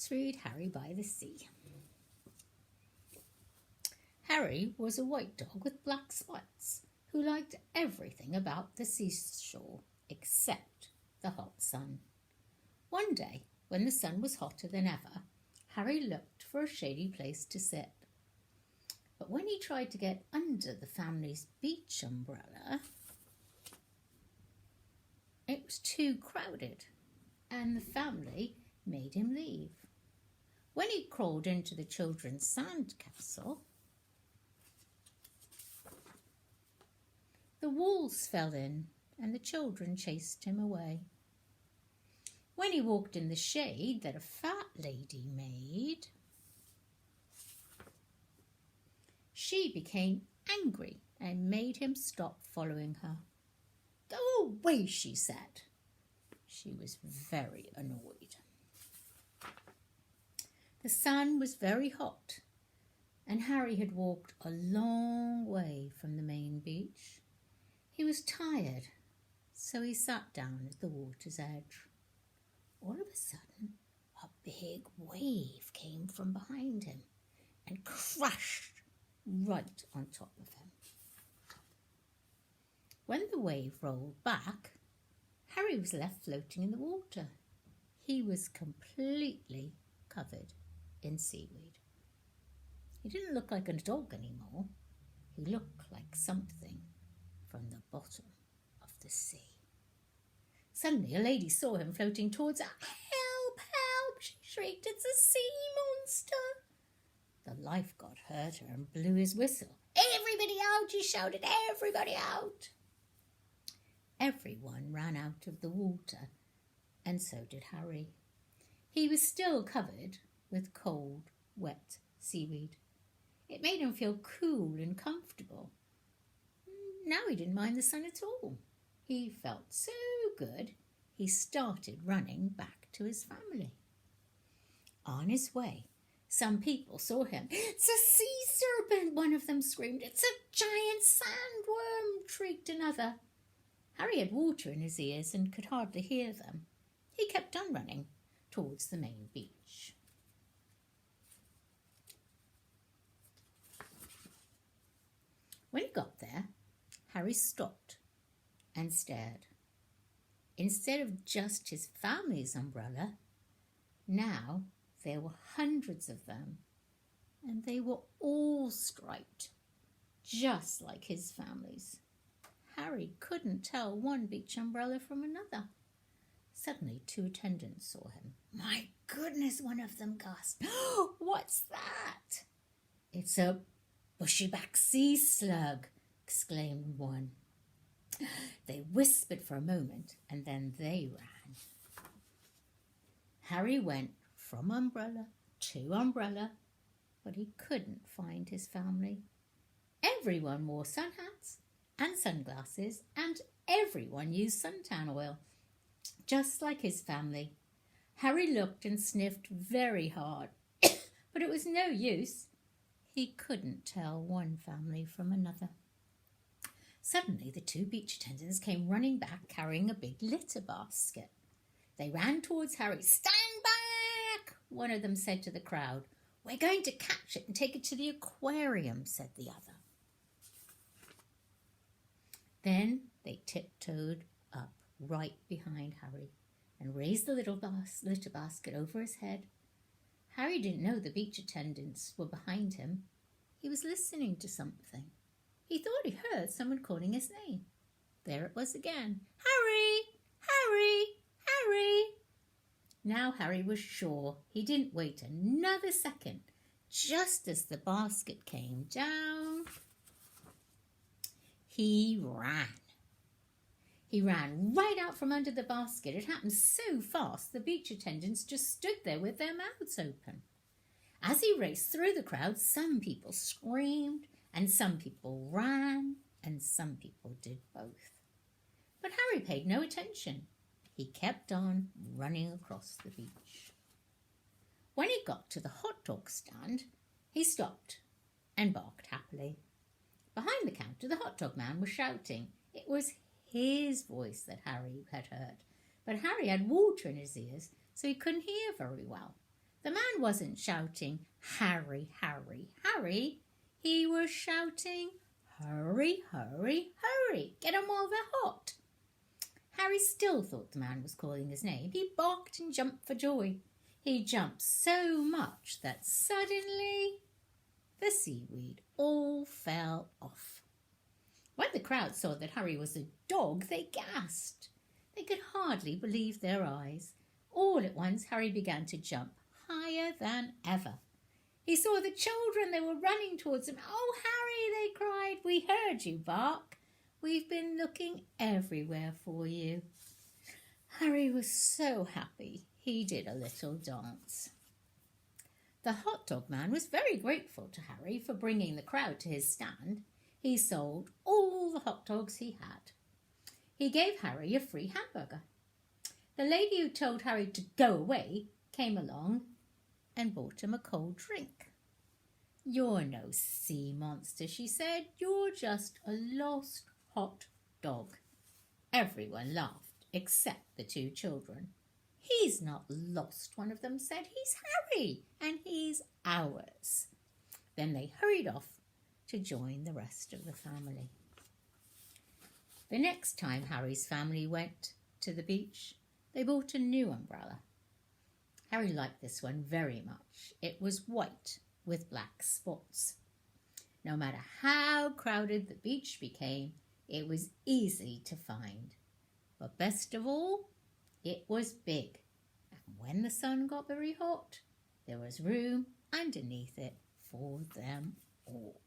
Let's read Harry by the Sea. Harry was a white dog with black spots who liked everything about the seashore except the hot sun. One day, when the sun was hotter than ever, Harry looked for a shady place to sit. But when he tried to get under the family's beach umbrella, it was too crowded, and the family made him leave. When he crawled into the children's sand castle, the walls fell in and the children chased him away. When he walked in the shade that a fat lady made, she became angry and made him stop following her. "Go away," she said. She was very annoyed. The sun was very hot, and Harry had walked a long way from the main beach. He was tired, so he sat down at the water's edge. All of a sudden, a big wave came from behind him and crashed right on top of him. When the wave rolled back, Harry was left floating in the water. He was completely covered in seaweed. He didn't look like a dog anymore. He looked like something from the bottom of the sea. Suddenly, a lady saw him floating towards her. "Help, help!" she shrieked. "It's a sea monster!" The lifeguard heard her and blew his whistle. "Everybody out!" he shouted. "Everybody out!" Everyone ran out of the water, and so did Harry. He was still covered with cold, wet seaweed. It made him feel cool and comfortable. Now he didn't mind the sun at all. He felt so good, he started running back to his family. On his way, some people saw him. "It's a sea serpent," one of them screamed. "It's a giant sandworm," shrieked another. Harry had water in his ears and could hardly hear them. He kept on running towards the main beach. When he got there, Harry stopped and stared. Instead of just his family's umbrella, now there were hundreds of them, and they were all striped, just like his family's. Harry couldn't tell one beach umbrella from another. Suddenly, two attendants saw him. "My goodness," one of them gasped. "Oh, what's that?" "It's a bushy-backed sea slug," exclaimed one. They whispered for a moment, and then they ran. Harry went from umbrella to umbrella, but he couldn't find his family. Everyone wore sun hats and sunglasses, and everyone used suntan oil, just like his family. Harry looked and sniffed very hard, but it was no use. He couldn't tell one family from another. Suddenly, the two beach attendants came running back, carrying a big litter basket. They ran towards Harry. "Stand back!" one of them said to the crowd. "We're going to catch it and take it to the aquarium," said the other. Then they tiptoed up right behind Harry and raised the little litter basket over his head. Harry didn't know the beach attendants were behind him. He was listening to something. He thought he heard someone calling his name. There it was again. "Harry! Harry! Harry!" Now Harry was sure. He didn't wait another second. Just as the basket came down, he ran. He ran right out from under the basket. It happened so fast, the beach attendants just stood there with their mouths open. As he raced through the crowd, some people screamed, and some people ran, and some people did both. But Harry paid no attention. He kept on running across the beach. When he got to the hot dog stand, he stopped and barked happily. Behind the counter, the hot dog man was shouting. It was his voice that Harry had heard, but Harry had water in his ears, so he couldn't hear very well. The man wasn't shouting, "Harry, Harry, Harry." He was shouting, "Hurry, hurry, hurry, get 'em while they're hot." Harry still thought the man was calling his name. He barked and jumped for joy. He jumped so much that suddenly the seaweed all fell off. When the crowd saw that Harry was a dog, they gasped. They could hardly believe their eyes. All at once, Harry began to jump higher than ever. He saw the children. They were running towards him. "Oh, Harry," they cried, "we heard you bark. We've been looking everywhere for you." Harry was so happy. He did a little dance. The hot dog man was very grateful to Harry for bringing the crowd to his stand. He sold all the hot dogs he had. He gave Harry a free hamburger. The lady who told Harry to go away came along and bought him a cold drink. "You're no sea monster," she said. "You're just a lost hot dog." Everyone laughed except the two children. "He's not lost," one of them said. "He's Harry, and he's ours." Then they hurried off to join the rest of the family. The next time Harry's family went to the beach, they bought a new umbrella. Harry liked this one very much. It was white with black spots. No matter how crowded the beach became, it was easy to find. But best of all, it was big. And when the sun got very hot, there was room underneath it for them all.